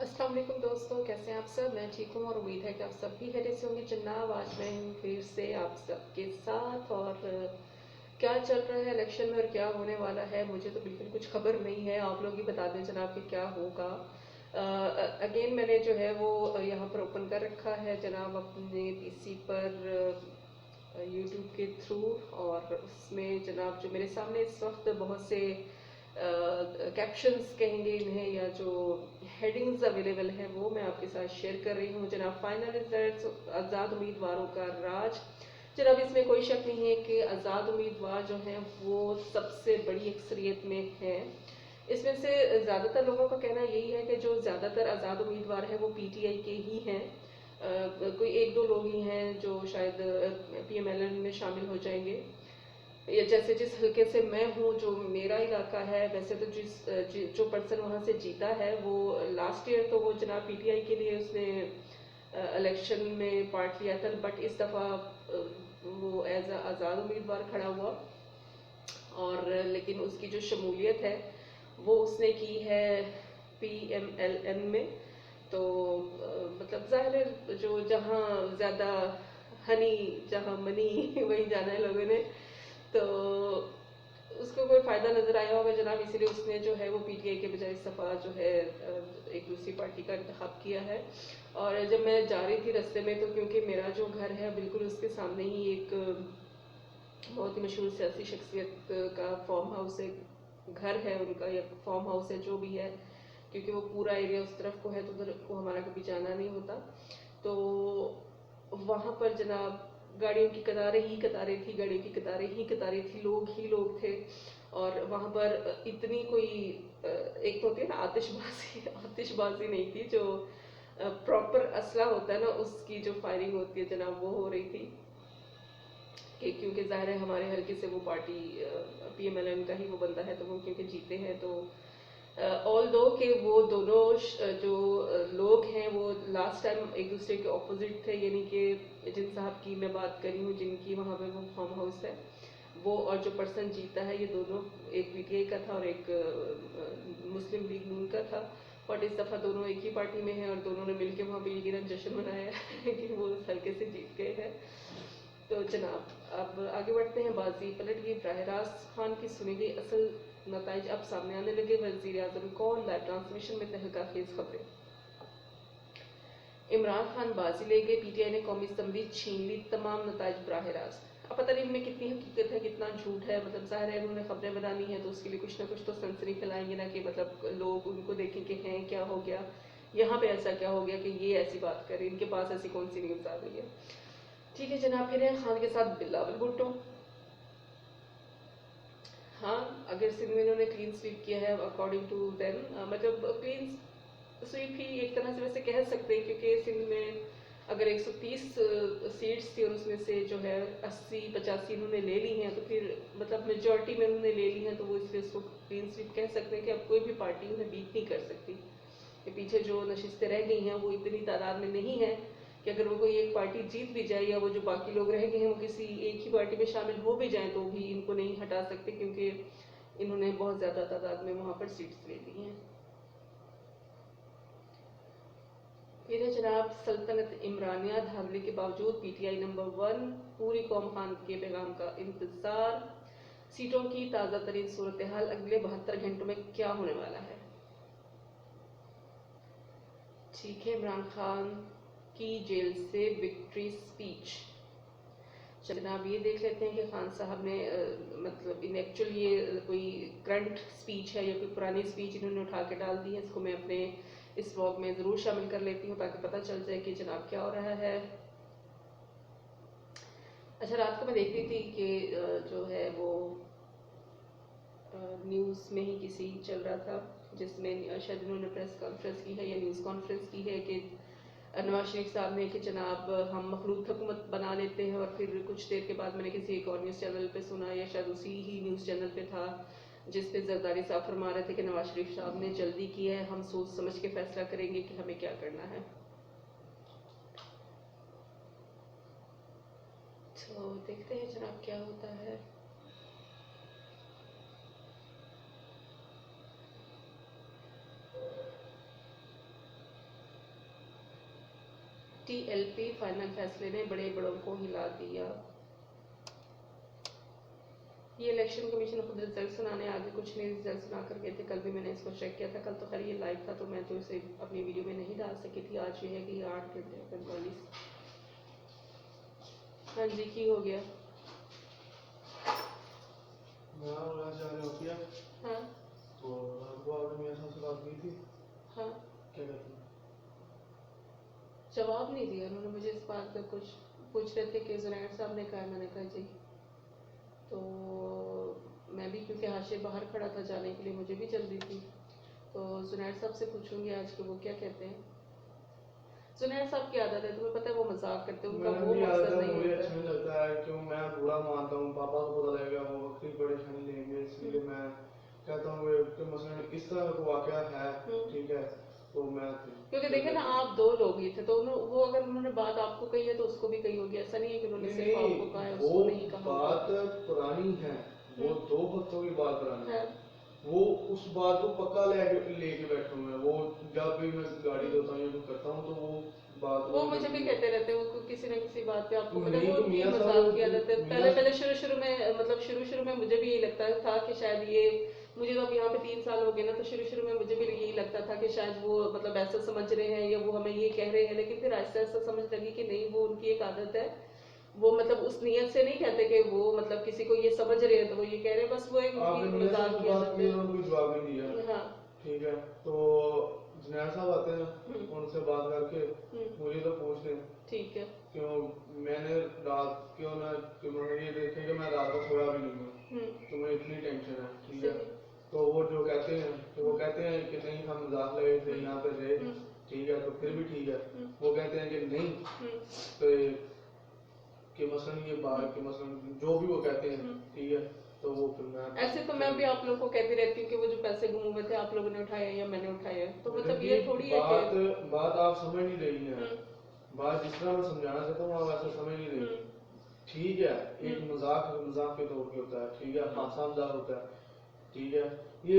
अस्सलाम वालेकुम दोस्तों, कैसे हैं आप सब। मैं ठीक हूँ और उम्मीद है कि आप सब भी खैरियत से होंगे। जनाब, आज मैं हूँ फिर से आप सबके साथ। और क्या चल रहा है इलेक्शन में और क्या होने वाला है, मुझे तो बिल्कुल कुछ खबर नहीं है। आप लोग ही बता दें जनाब कि क्या होगा। अगेन मैंने जो है वो यहाँ पर ओपन कर रखा है जनाब अपने पीसी पर यूट्यूब के थ्रू। और उसमें जनाब जो मेरे सामने इस वक्त बहुत से कैप्शंस कहेंगे इन्हें, या जो हेडिंग्स अवेलेबल हैं, वो मैं आपके साथ शेयर कर रही हूँ। जनाब, फाइनल रिजल्ट्स, आज़ाद उम्मीदवारों का राज। जनाब, इसमें कोई शक नहीं है कि आज़ाद उम्मीदवार जो हैं वो सबसे बड़ी अक्सरियत में हैं। इसमें से ज़्यादातर लोगों का कहना यही है कि जो ज़्यादातर आज़ाद उम्मीदवार हैं वो पीटीआई के ही हैं। कोई एक दो लोग ही हैं जो शायद पीएमएलएन में शामिल हो जाएंगे। या जैसे जिस हल्के से मैं हूँ, जो मेरा इलाका है, वैसे तो जो पर्सन वहाँ से जीता है वो लास्ट ईयर तो वो जनाब पीटीआई के लिए उसने इलेक्शन में पार्ट लिया था, बट इस दफ़ा वो एज आज़ाद उम्मीदवार खड़ा हुआ। और लेकिन उसकी जो शमूलियत है वो उसने की है पीएमएलएन में। तो मतलब जाहिर है जो जहाँ ज़्यादा हनी, जहाँ मनी वहीं जाना है लोगों ने। तो उसको कोई फायदा नजर आया होगा जनाब, इसीलिए उसने जो है वो पीटीआई के बजाय इस दफा जो है एक दूसरी पार्टी का इंतखाब किया है। और जब मैं जा रही थी रास्ते में, तो क्योंकि मेरा जो घर है बिल्कुल उसके सामने ही एक बहुत ही मशहूर सियासी शख्सियत का फार्म हाउस है, घर है उनका या फार्म हाउस है जो भी है, क्योंकि वो पूरा एरिया उस तरफ को है तो उधर को हमारा कभी जाना नहीं होता। तो वहाँ पर जनाब गाड़ियों की कतारें ही कतारें थी, गाड़ियों की कतारें ही कतारें थी, लोग ही लोग थे। और वहाँ पर इतनी कोई एक तो होती है ना आतिशबाजी आतिशबाजी नहीं थी, जो प्रॉपर असला होता है ना उसकी जो फायरिंग होती है जनाब, वो हो रही थी। कि क्योंकि ज़ाहिर है हमारे हल्के से वो पार्टी पीएमएलएन का ही वो बंदा है, तो वो क्योंकि जीते हैं, तो ऑल दो के वो दोनों जो लोग हैं वो लास्ट टाइम एक दूसरे के ऑपोजिट थे। यानी कि जिन साहब की मैं बात करी हूँ, जिनकी वहाँ पे वो फार्म हाउस है, वो और जो पर्सन जीता है, ये दोनों एक पीटीआई का था और एक मुस्लिम लीग नून का था। बट इस दफ़ा दोनों एक ही पार्टी में हैं और दोनों ने मिलकर वहाँ पे ये जश्न मनाया है कि वो उस हल्के से जीत गए हैं। तो जनाब, अब आगे बढ़ते हैं। बाजी पलट गई, बरहरास्त खान की सुनी गई असल नताइज अब सामने आने लगे। वजीर आजम कौन, लाइव ट्रांसमिशन में तहलका खेज खबरें। इमरान खान बाजी ले गए, पीटीआई ने कौमी असम्बली छीन ली, तमाम नताइज बराह रास्त। अब पता नहीं इनमें कितनी हकीकत है कितना झूठ है। मतलब जाहिर है उन्होंने खबरें बनानी है तो उसके लिए कुछ ना कुछ तो सनसनी फैलाएंगे ना, कि मतलब लोग उनको देखें कि हैं क्या हो गया, यहाँ पे ऐसा क्या हो गया कि ये ऐसी बात करें, इनके पास ऐसी कौन सी न्यूज़ आ गई है। ठीक है जनाब, फिर है खान के साथ बिलावल भुट्टो। हाँ, अगर सिंध में इन्होंने क्लीन स्वीप किया है अकॉर्डिंग टू देम, मतलब क्लीन स्वीप ही एक तरह से वैसे कह सकते हैं, क्योंकि सिंध में अगर 130 सीट्स थी और उसमें से जो है 80-85 इन्होंने ले ली हैं, तो फिर मतलब मेजोरिटी में उन्होंने ले ली हैं, तो वो इसलिए उसको क्लीन स्वीप कह सकते हैं कि अब कोई भी पार्टी उन्हें बीट नहीं कर सकती। के पीछे जो नशिस्तें रह गई हैं वो इतनी तादाद में नहीं है कि अगर वो कोई एक पार्टी जीत भी जाए या वो जो बाकी लोग रह गए हैं वो किसी एक ही पार्टी में शामिल हो भी जाएं, तो भी इनको नहीं हटा सकते, क्योंकि इन्होंने बहुत ज़्यादा तादाद में वहाँ पर सीट्स ले ली हैं। फिर है जनाब, सल्तनत इमरानिया धांधली के बावजूद पीटीआई नंबर 1, पूरी कौम खान के पैगाम का इंतजार। सीटों की ताज़ा तरीन सूरत हाल, अगले 72 घंटों में क्या होने वाला है। ठीक है, इमरान खान की जेल से विक्ट्री स्पीच। जनाब, ये देख लेते हैं कि खान साहब ने मतलब इन एक्चुअल ये कोई करंट स्पीच है या कोई पुरानी स्पीच इन्होंने उठा के डाल दी है। इसको मैं अपने इस व्लॉग में ज़रूर शामिल कर लेती हूँ ताकि पता चल जाए कि जनाब क्या हो रहा है। अच्छा, रात को मैं देख रही थी कि जो है वो न्यूज़ में ही किसी चल रहा था जिसमें शायद उन्होंने प्रेस कॉन्फ्रेंस की है या न्यूज़ कॉन्फ्रेंस की है कि नवाज शरीफ साहब ने कि जनाब हम मखलूक हुकूमत बना लेते हैं। और फिर कुछ देर के बाद मैंने किसी एक और न्यूज़ चैनल पे सुना, या शायद उसी ही न्यूज़ चैनल पे था, जिस पे जरदारी साहब फरमा रहे थे कि नवाज शरीफ साहब ने जल्दी की है, हम सोच समझ के फैसला करेंगे कि हमें क्या करना है। तो देखते हैं जनाब क्या होता है। TLP फाइनल फैसले ने बड़े बड़ों को हिला दिया। ये इलेक्शन कमीशन खुद रिजल्ट सुनाने आगे कुछ नहीं रिजल्ट सुना कर गए थे। कल भी मैंने इसको चेक किया था, कल तो खैर ये लाइव था तो मैं तो इसे अपनी वीडियो में नहीं डाल सकी थी। आज ये है कि 8 घंटे 45। हाँ जी, की हो गया? हाँ तो मेरे साथ बात हुई थी। हाँ, क्या कहती है? जवाब नहीं दिया उन्होंने मुझे इस बात का। कुछ पूछ रहे थे कि जुनैद साहब ने कहा, मैंने कहा जी। तो मैं भी क्योंकि हाशिर बाहर खड़ा था जाने के लिए, मुझे भी जल्दी थी, तो जुनैद साहब से पूछूंगी आज के वो क्या कहते हैं। जुनैद साहब की आदत है, तुम्हें पता है वो मजाक करते हैं, उनका वो मकसद नहीं मुझे होता। अच्छा नहीं लगता है क्यों मैं बुरा मानता हूँ, पापा को पता लगेगा वो वक्त की परेशानी लेंगे, इसलिए मैं कहता हूँ कि मसलन इस तरह का वाकया है, ठीक है, तो मैं क्योंकि देखे ना आप दो लोग ही थे, तो वो अगर उन्होंने बात आपको कही है तो उसको भी कही होगी। ऐसा नहीं है कि उन्होंने सिर्फ आपको कहा है, उसको नहीं कहा। बात पुरानी है, वो 2 हफ्तों की बात पुरानी है। वो उस बात को पक्का लेके बैठा हूँ मैं। वो जब भी मैं गाड़ी धोता हूँ या कुछ करता हूँ तो वो बात वो मुझे भी कहते रहते हैं, वो किसी न किसी बात पे आपको पता है वो तो उनकी मजाक की आदत है। पहले शुरू में मतलब शुरू में मुझे भी यही लगता था कि शायद ये, मुझे तो अब यहाँ पे 3 साल हो गए ना, तो शुरू में मुझे भी यही लगता था कि शायद वो मतलब ऐसा समझ रहे हैं या वो हमें ये कह रहे हैं, लेकिन फिर ऐसा ऐसा समझ लगी कि नहीं, वो उनकी एक आदत है। वो मतलब उस नियत से नहीं कहते कि वो मतलब किसी को ये समझ रहे हैं तो वो ये कह रहे हैं, बस वो एक उनकी मजाक की आदत है। कोई जवाब नहीं दिया। हाँ ठीक है, तो जुनैद साहब आते हैं, उनसे बात करके मुझे तो पूछ लें, ठीक है, क्यों मैंने रात क्यों ना कि मैंने ये देखे कि मैं रात को सोया भी नहीं हूँ, तो मुझे इतनी टेंशन है, ठीक है। तो वो जो कहते हैं तो वो कहते हैं कि नहीं हम मजाक लगे थे, यहाँ पे रहे, ठीक है, तो फिर भी ठीक है। वो कहते हैं कि नहीं, तो कि मसलन ये बात कि मसलन जो भी वो कहते हैं, ठीक है, तो वो फिर मैं ऐसे तो मैं भी आप लोगों को कहती रहती हूँ कि वो जो पैसे गुम हुए थे आप लोगों ने उठाए या मैंने उठाए, तो मतलब ये थोड़ी है कि बात आप समझ नहीं रही हैं। बात जिस तरह मैं समझाना चाहता हूँ आप ऐसे समझ नहीं रही। ठीक है, एक मजाक के तौर पे होता है, ठीक है, हादसा मजाक होता है, ठीक है। ये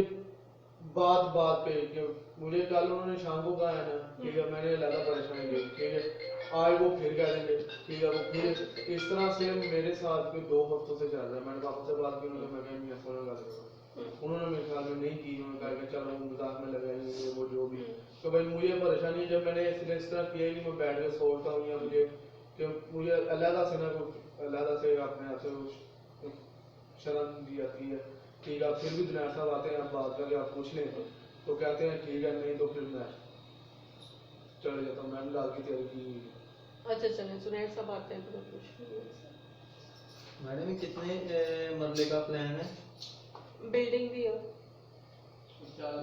बात पे कि मुझे कल उन्होंने शाम को कहा है ना, ठीक है, मैंने ज्यादा परेशानी दी, ठीक है, आज वो फिर कह देंगे, ठीक है, वो फिर इस तरह से मेरे साथ कोई 2 हफ्तों से चल रहा है। मैंने पापा से बात की, उन्होंने मैं नहीं ऐसा लगा, उन्होंने मेरे ख्याल में नहीं की, उन्होंने कहा कि चलो मजाक में लगाएंगे वो जो भी। तो भाई मुझे परेशानी जब मैंने इस तरह किया कि मैं बैठ कर सोचता हूँ या मुझे अलहदा से ना कुछ अलहदा से अपने आप से शर्म दी जाती है, ठीक है। फिर भी जुनैद साहब आते हैं, आप बात करके आप पूछ लें तो कहते हैं ठीक है, नहीं तो फिर मैं चले जाता हूँ, मैंने डाल की तैयारी की। अच्छा चलें, जुनैद साहब आते हैं तो मैं पूछ। मैडम कितने मरले का प्लान है? बिल्डिंग भी है,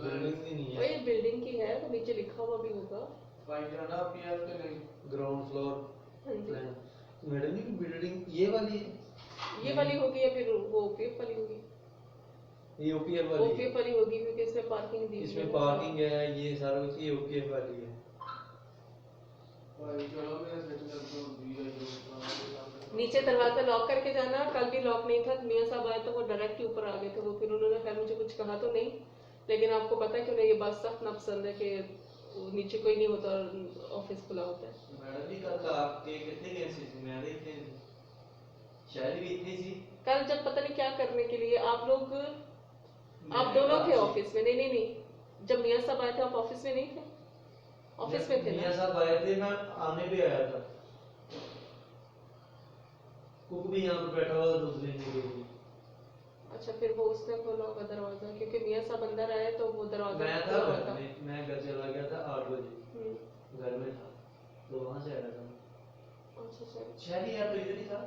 बिल्डिंग भी नहीं है, वही बिल्डिंग की है, तो नीचे लिखा हुआ भी होगा ग्राउंड फ्लोर प्लान। मैडम जी बिल्डिंग ये वाली है, ये वाली होगी या फिर वो ओपीएफ वाली होगी? ये ओपीएफ वाली है। ओपीएफ वाली होगी क्योंकि इसमें पार्किंग दी है, इसमें पार्किंग है, ये सारा कुछ, ये ओपीएफ वाली है। नीचे दरवाजा लॉक करके जाना। कल भी लॉक नहीं था, मियां साहब आए तो वो डायरेक्ट ही ऊपर आ गए थे। वो फिर उन्होंने खैर मुझे कुछ कहा तो नहीं, लेकिन आपको पता है कि उन्हें ये बात सख्त नापसंद है कि नीचे कोई नहीं होता और ऑफिस खुला होता है। मैडम जी कल आपके कितने केसेस थे? मैंने इतने शायद भी इतने सी। कल जब पता नहीं क्या करने के लिए आप लोग, आप दोनों थे ऑफिस में? नहीं, जब मियां साहब आए थे आप ऑफिस में नहीं थे? ऑफिस में थे ना? मियां साहब आए थे, मैं आने भी आया था, कुक भी यहाँ पर बैठा हुआ दूध लेने के लिए। अच्छा, फिर वो उसने खोला होगा दरवाजा, क्योंकि मियां साहब अंदर आए तो वो दरवाजा मैं था घर में, मैं घर चला गया था 8 बजे, घर में था तो वहां से आया था। अच्छा शहरियार तो इधर ही था।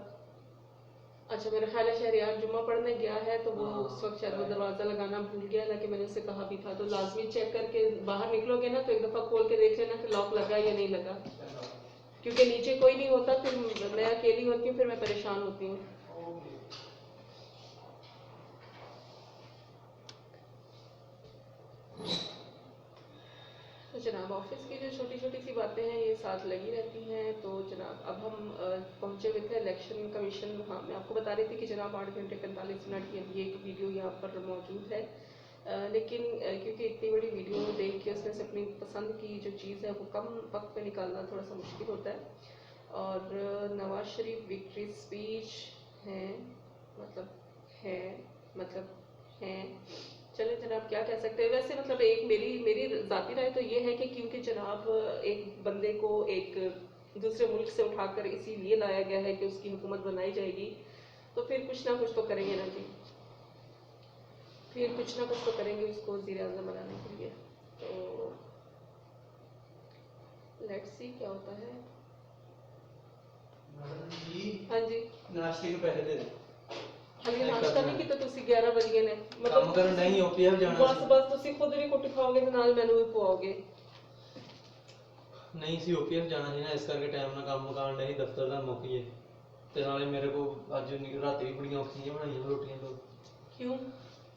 अच्छा, मेरा ख्याल है शहरियार जुम्मा पढ़ने गया है तो वो उस वक्त शायद वो दरवाजा लगाना भूल गया, हालांकि मैंने उससे कहा भी था। तो लाजमी चेक करके बाहर निकलोगे ना तो एक दफा खोल के देख लेना कि लॉक लगा या नहीं लगा, क्योंकि नीचे कोई नहीं होता, फिर मैं अकेली होती हूँ, फिर मैं परेशान होती हूँ। तो जनाब ऑफिस की जो छोटी छोटी सी बातें हैं ये साथ लगी रहती हैं। तो जनाब अब हम पहुंचे हुए थे इलेक्शन कमीशन। हाँ, मैं आपको बता रही थी कि जनाब 8 घंटे 45 मिनट की अभी एक वीडियो यहाँ पर मौजूद है। लेकिन क्योंकि इतनी बड़ी वीडियो देख के उसमें से अपनी पसंद की जो चीज़ है वो कम वक्त में निकालना थोड़ा सा मुश्किल होता है। और नवाज शरीफ विक्ट्री स्पीच है मतलब है मतलब है, चले जनाब क्या कह सकते हैं। वैसे मतलब एक मेरी मेरी ज़ाती राय तो ये है कि क्योंकि जनाब एक बंदे को एक दूसरे मुल्क से उठाकर इसीलिए लाया गया है कि उसकी हुकूमत बनाई जाएगी, तो फिर कुछ ना कुछ तो करेंगे ना जी, फिर कुछ ना कुछ तो करेंगे उसको वज़ीर आज़म बनाने के लिए। तो लेट्स सी क्या होता है। हाँ जी नाश्ते के पैसे दे दे हाले नाश्ता नहीं ਕੀਤਾ ਤੁਸੀਂ 11 ਵਜ ਗਏ ਨੇ ਕੰਮ ਕਰਨ ਨਹੀਂ ਓਪੀਐਫ ਜਾਣਾ ਬਸ ਬਸ ਤੁਸੀਂ ਖੁਦ ਵੀ ਕੁੱਟ ਖਾਓਗੇ ਤੇ ਨਾਲ ਮੈਨੂੰ ਵੀ ਪਵਾਓਗੇ। ਨਹੀਂ ਸੀ ਓਪੀਐਫ ਜਾਣਾ ਸੀ ਨਾ, ਇਸ ਕਰਕੇ ਟਾਈਮ ਨਾਲ ਕੰਮ ਮੁਕਾਉਣ ਨਹੀਂ ਦਫ਼ਤਰ ਦਾ ਮੁੱਕ ਜੇ। ਤੇ ਨਾਲੇ ਮੇਰੇ ਕੋ ਅੱਜ ਰਾਤੀ ਵੀ ਬੜੀਆਂ ਔਖੀਆਂ ਬਣਾਈਆਂ ਰੋਟੀਆਂ ਤੋਂ। क्यों?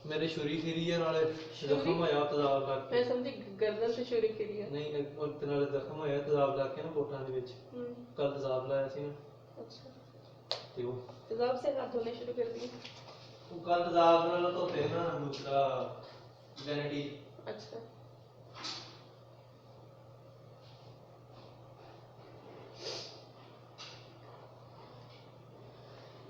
ਮੇਰੇ ਛੁਰੀ ਫਿਰੀ ਹੈ ਨਾਲੇ ਜ਼ਖਮ ਹੋਇਆ ਤੇਜ਼ਾਬ ਲੱਗ मैं ਕੇ। समझी गर्दन से चोरी की है। ਨਹੀਂ ਉਹ ਤੇ ਨਾਲੇ ਜ਼ਖਮ ਹੋਇਆ ਤੇਜ਼ਾਬ ਲੱਗ ਕੇ ਨਾ ਕੋਟਾਂ ਦੇ ਵਿੱਚ। ਕੱਲ ਤੇਜ਼ਾਬ ਲਾਇਆ ਸੀ ਨਾ अच्छा ਤੇ ਉਹ तेजाब से हाथ धोने शुरू कर दिए। ਉਹ ਕੱਲ ਤੇਜ਼ਾਬ ਨਾਲ ਧੋਤੇ ਨਾ ਦੂਸਰਾ ਵੈਨਿਟੀ। अच्छा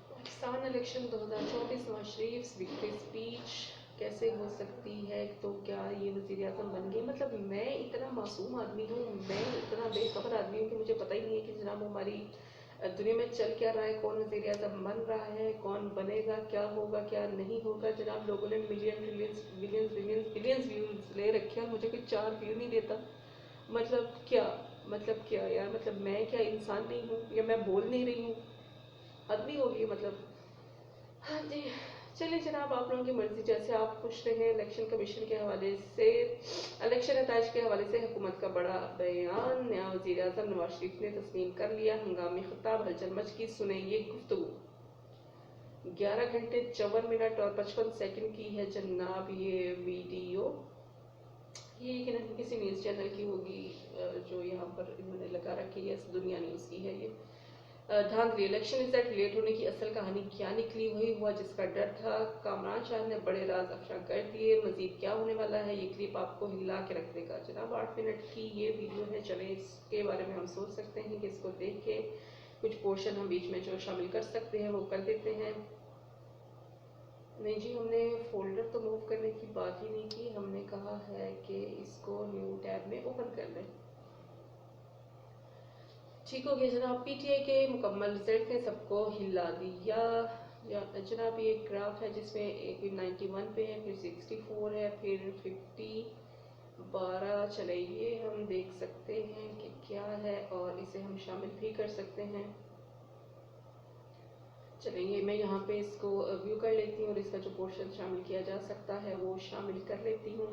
Pakistan election 2024 Nawaz Sharif victory speech कैसे हो सकती है? तो क्या ये वज़ीर आज़म बन गए? मतलब मैं इतना मासूम आदमी हूँ, मैं इतना बेखबर आदमी हूँ कि मुझे पता ही नहीं है कि जनाब हमारी दुनिया में चल क्या रहा है, कौन वज़ीर आज़म बन रहा है, कौन बनेगा, क्या होगा क्या नहीं होगा। जनाब लोगों ने million trillions billions billions billions views ले रखे हैं, मुझे कोई 4 व्यू नहीं देता। मतलब क्या यार, मतलब मैं क्या इंसान नहीं हूँ या मैं बोल नहीं रही हूँ? हद नहीं होगी मतलब। हाँ जी चलिए जनाब आप लोगों की मर्जी, जैसे आप खुश रहें। इलेक्शन कमीशन के हवाले से, इलेक्शन नताइज के हवाले से हुकूमत का बड़ा बयान, नया वज़ीर आज़म नवाज शरीफ ने तस्लीम कर लिया। हंगामी खिताब हलचल मच की, सुने ये गुफ्तगू। 11 घंटे 54 मिनट और 55 सेकंड की है जनाब ये वीडियो। ये कि नहीं किसी न्यूज़ चैनल की होगी जो यहाँ पर इन्होंने लगा रखी है, दुनिया न्यूज़ की है ये। धांधली इलेक्शन रिजल्ट लेट होने की असल कहानी क्या निकली, वही हुआ जिसका डर था। कामरान शाह ने बड़े राज अफशा कर दिए, मजीद क्या होने वाला है ये क्लिप आपको हिला के रख देगा। जनाब 8 मिनट की ये वीडियो है, चले इसके बारे में हम सोच सकते हैं कि इसको देख के कुछ पोर्शन हम बीच में जो शामिल कर सकते हैं वो कर देते हैं। नहीं जी हमने फोल्डर तो मूव करने की बात ही नहीं की, हमने कहा है कि इसको न्यू टैब में ओपन कर लें। ठीक हो गया जनाब। पीटीआई के मुकम्मल रिजल्ट ने सबको हिला दिया। जनाब ये ग्राफ है जिसमें एक 91 पे है, फिर 64 है, फिर 50 12। चले ये हम देख सकते हैं कि क्या है और इसे हम शामिल भी कर सकते हैं। चलिए मैं यहाँ पे इसको व्यू कर लेती हूँ और इसका जो पोर्शन शामिल किया जा सकता है वो शामिल कर लेती हूँ।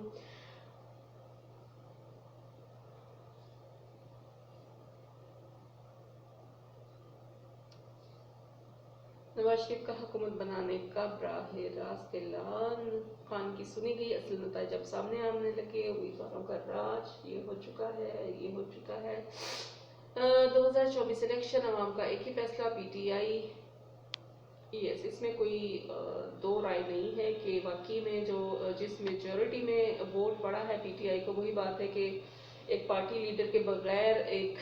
नवाज शरीफ का हुकूमत बनाने का बराह रास्त ऐलान, खान की सुनी गई असल नताइज अब सामने आने लगे। उम्मीदवारों का राज ये हो चुका है। 2024 इलेक्शन अवाम का एक ही फैसला, पीटीआई। यस इसमें कोई दो राय नहीं है कि वाकई में जो जिस मेजॉरिटी में वोट पड़ा है पीटीआई को, वही बात है कि एक पार्टी लीडर के बगैर एक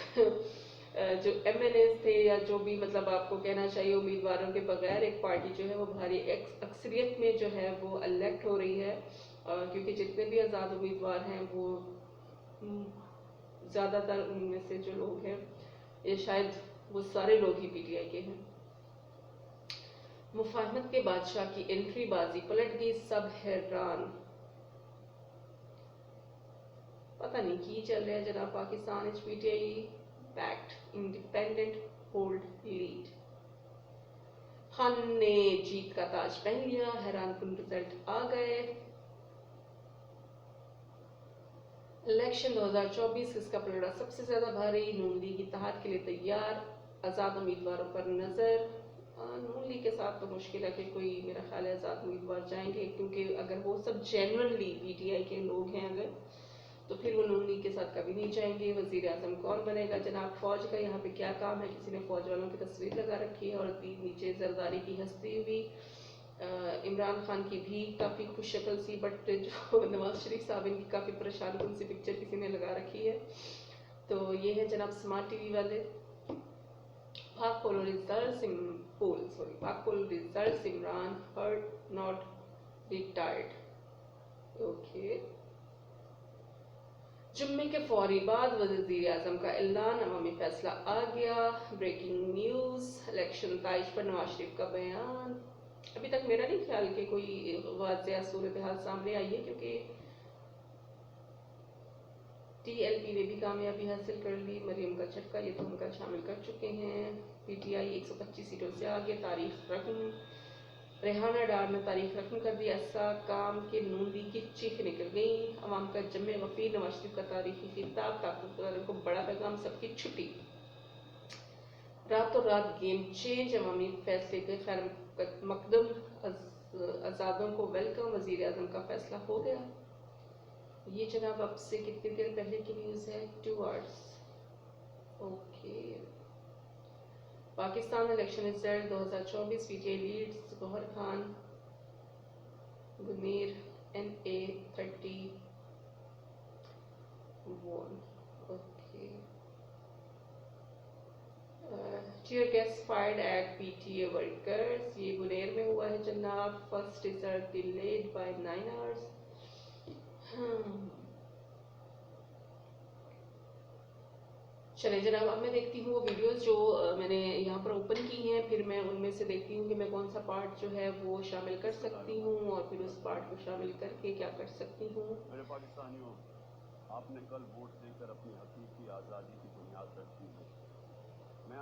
जो एमएलए थे या जो भी मतलब आपको कहना चाहिए उम्मीदवारों के बगैर एक पार्टी जो है वो भारी अक्सरियत में जो है वो इलेक्ट हो रही है। क्योंकि जितने भी आज़ाद उम्मीदवार हैं वो ज़्यादातर उनमें से जो लोग हैं ये शायद वो सारे लोग ही पीटीआई के हैं। मुफाहमत के बादशाह की एंट्री बाजी पलट गई, सब हैरान। पता नहीं की चल रहा है जनाब Pakistan PTI backed independent hold lead. Khan ने जीत का ताज पहन लिया, हैरानकुन रिजल्ट आ गए। इलेक्शन 2024 किसका पलड़ा सबसे ज्यादा भारी, नून लीग इत्तेहाद के लिए तैयार, आजाद उम्मीदवारों पर नजर। नून लीग के साथ तो मुश्किल है कि कोई मेरा ख्याल है आजाद उम्मीदवार जाएंगे, क्योंकि अगर वो सब जेन्युइनली पीटीआई के लोग हैं अगर तो फिर वो नून लीग के साथ कभी नहीं जाएंगे। वजीर आजम कौन बनेगा जनाब, फौज का यहाँ पे क्या काम है, किसी ने फौज वालों की तस्वीर लगा रखी है और नीचे जरदारी की हंसती हुई इमरान खान की भी काफ़ी खुश शक्ल सी, बट जो नवाज शरीफ साहब इनकी काफ़ी परेशान कौन सी पिक्चर किसी ने लगा रखी है। तो ये है जनाब स्मार्ट टीवी वाले। Pak poll results Imran hurt not retired. Okay, जुम्मे के फौरी बाद वज़ीर आज़म का ऐलान, अवामी फैसला आ गया। ब्रेकिंग न्यूज़, इलेक्शन ताइज पर नवाज शरीफ का बयान। अभी तक मेरा नहीं ख्याल कि कोई वाज़ेह सूरत हाल सामने आई है, क्योंकि TLP ने भी कामयाबी हासिल कर ली। मरियम का झटका ये तो हम कल शामिल कर चुके हैं। PTI 125 सीटों से आगे, तारीख रकम। रेहाना डार ने तारीख रकम कर दी। ऐसा काम के नून लीग की चीख निकल गई। अवाम का जमे वफी, नवाज शरीफ का तारीखी खिताब, ताकतवर को बड़ा पैगाम, सबकी छुट्टी। रातों रात गेम चेंज, अवामी फैसले के खैर मकदम, आज़ादों को वेलकम, वज़ीर आज़म का फैसला हो गया। ये जनाब अब से कितनी देर पहले की न्यूज़ है, 2 hours. Okay, Pakistan election result 2024, PTI leads Gauhar Khan, गुनीर NA 31। Okay, tear gas fired at PTA workers, ये गुनेर में हुआ है जनाब। First result delayed by 9 hours. चले जनाब, अब मैं देखती हूँ वो वीडियोस जो मैंने यहाँ पर ओपन की हैं, फिर मैं उनमें से देखती हूँ कि मैं कौन सा पार्ट जो है वो शामिल कर सकती हूँ, और फिर उस पार्ट को शामिल करके क्या कर सकती हूँ। मेरे पाकिस्तानियों, आपने कल वोट देकर अपनी हकीकी आज़ादी की बुनियाद रखी है।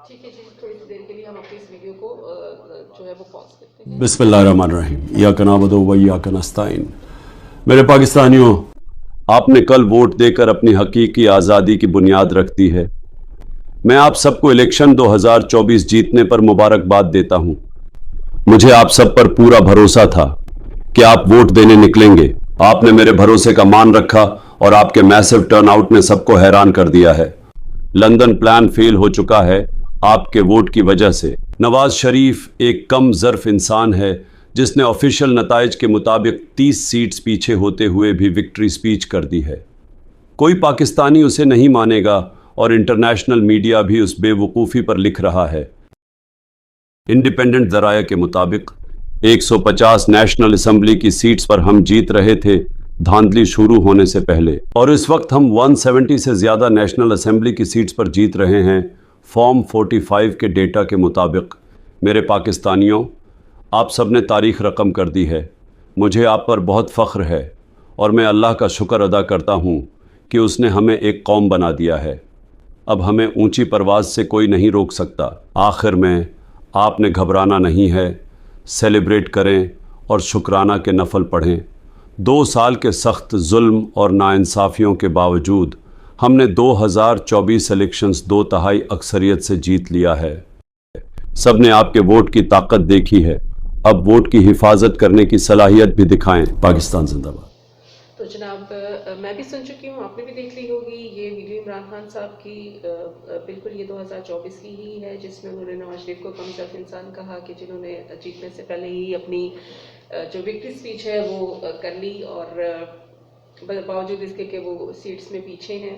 ठीक है जी, थोड़ी सी देर के लिए हम अपनी इस वीडियो को जो है वो पॉज करते हैं। बिस्मिल्लाहिर्रहमानिर्रहीम, इय्याका नअबुदु व इय्याका नस्तईन। मेरे पाकिस्तानियों, आपने कल वोट देकर अपनी हकीकी आज़ादी की बुनियाद रख दी है। मैं आप सबको इलेक्शन 2024 जीतने पर मुबारकबाद देता हूं। मुझे आप सब पर पूरा भरोसा था कि आप वोट देने निकलेंगे। आपने मेरे भरोसे का मान रखा और आपके मैसिव टर्नआउट ने सबको हैरान कर दिया है। लंदन प्लान फेल हो चुका है आपके वोट की वजह से। नवाज शरीफ एक कम ज़र्फ इंसान है जिसने ऑफिशियल नताइज के मुताबिक 30 सीट्स पीछे होते हुए भी विक्ट्री स्पीच कर दी है। कोई पाकिस्तानी उसे नहीं मानेगा और इंटरनेशनल मीडिया भी उस बेवकूफ़ी पर लिख रहा है। इंडिपेंडेंट ज़राया के मुताबिक 150 नेशनल असेंबली की सीट्स पर हम जीत रहे थे धांधली शुरू होने से पहले, और इस वक्त हम 170 से ज़्यादा नेशनल असेंबली की सीट्स पर जीत रहे हैं फॉर्म 45 के डेटा के मुताबिक। मेरे पाकिस्तानियों, आप सब ने तारीख रकम कर दी है। मुझे आप पर बहुत फ़ख्र है और मैं अल्लाह का शुक्र अदा करता हूँ कि उसने हमें एक कौम बना दिया है। अब हमें ऊंची परवाज़ से कोई नहीं रोक सकता। आखिर में आपने घबराना नहीं है, सेलिब्रेट करें और शुक्राना के नफल पढ़ें। 2 साल के सख्त जुल्म और नाइंसाफ़ियों के बावजूद हमने 2024 इलेक्शंस 2/3 अक्सरियत से जीत लिया है। सब ने आपके वोट की ताकत देखी है। अब वोट की हिफाजत करने की सलाहियत भी दिखाएं। पाकिस्तान जिंदाबाद। तो जनाब, मैं भी सुन चुकी हूँ, आपने भी देख ली होगी ये वीडियो इमरान खान साहब की। बिल्कुल ये 2024 की ही है, जिसमें उन्होंने नवाज शरीफ को कम ज़र्फ इंसान कहा कि जिन्होंने जीतने से पहले ही अपनी जो विक्ट्री स्पीच है वो कर ली, और बावजूद इसके कि वो सीट्स में पीछे हैं।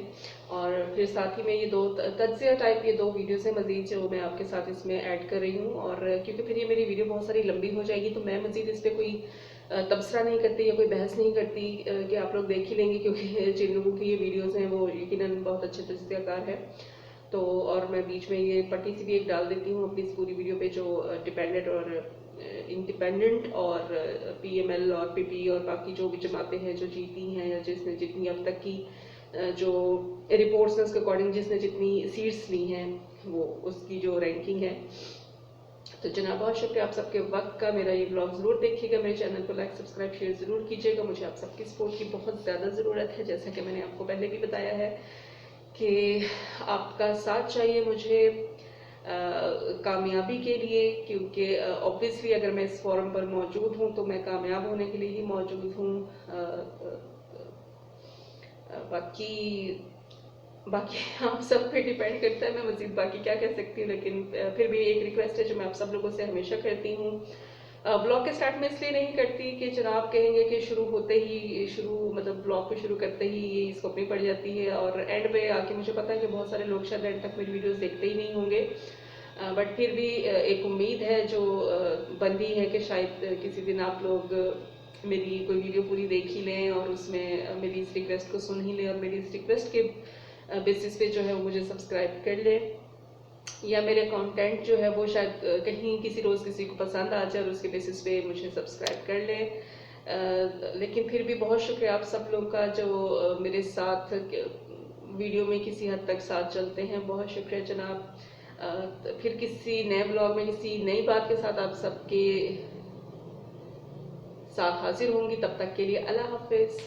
और फिर साथ ही में ये 2 तज्ज़िया टाइप ये 2 वीडियोज़ हैं मज़ीद जो मैं आपके साथ इसमें ऐड कर रही हूँ। और क्योंकि फिर ये मेरी वीडियो बहुत सारी लंबी हो जाएगी, तो मैं मज़ीद इस पर कोई तबसरा नहीं करती या कोई बहस नहीं करती कि आप लोग देख ही लेंगे, क्योंकि जिन लोगों की ये वीडियोज़ हैं वो यकीनन बहुत अच्छे तजज़ियाकार है। तो और मैं बीच में ये पट्टी सी भी एक डाल देती हूँ अपनी इस पूरी वीडियो पे, जो इंडिपेंडेंट और PML और PP और बाकी जो भी जमातें हैं जो जीती हैं, या जिसने जितनी अब तक की जो रिपोर्ट्स हैं उसके अकॉर्डिंग जिसने जितनी सीट्स ली हैं वो उसकी जो रैंकिंग है। तो जनाब, बहुत शुक्रिया आप सबके वक्त का। मेरा ये ब्लॉग ज़रूर देखिएगा, मेरे चैनल को लाइक सब्सक्राइब शेयर ज़रूर कीजिएगा। मुझे आप सबकी सपोर्ट की बहुत ज़्यादा ज़रूरत है, जैसा कि मैंने आपको पहले भी बताया है कि आपका साथ चाहिए मुझे कामयाबी के लिए, क्योंकि ऑब्वियसली अगर मैं इस फोरम पर मौजूद हूँ तो मैं कामयाब होने के लिए ही मौजूद हूँ। बाकी आप सब पे डिपेंड करता है, मैं मज़ीद बाकी क्या कह सकती हूँ। लेकिन फिर भी एक रिक्वेस्ट है जो मैं आप सब लोगों से हमेशा करती हूँ ब्लॉग के स्टार्ट में इसलिए नहीं करती कि जनाब कहेंगे कि शुरू होते ही मतलब ब्लॉग को शुरू करते ही ये इसको अपनी पड़ जाती है, और एंड पे आके मुझे पता है कि बहुत सारे लोग शायद एंड तक मेरी वीडियोस देखते ही नहीं होंगे, बट फिर भी एक उम्मीद है जो बनती है कि शायद किसी दिन आप लोग मेरी कोई वीडियो पूरी देख ही लें और उसमें मेरी इस रिक्वेस्ट को सुन ही लें और मेरी इस रिक्वेस्ट के बेसिस पे जो है वो मुझे सब्सक्राइब कर ले, या मेरे कंटेंट जो है वो शायद कहीं किसी रोज़ किसी को पसंद आ जाए और उसके बेसिस पे मुझे सब्सक्राइब कर ले। लेकिन फिर भी बहुत शुक्रिया आप सब लोग का जो मेरे साथ वीडियो में किसी हद तक साथ चलते हैं, बहुत शुक्रिया जनाब। फिर किसी नए ब्लॉग में किसी नई बात के साथ आप सबके साथ हाजिर होंगी, तब तक के लिए अल्लाह हाफिज़।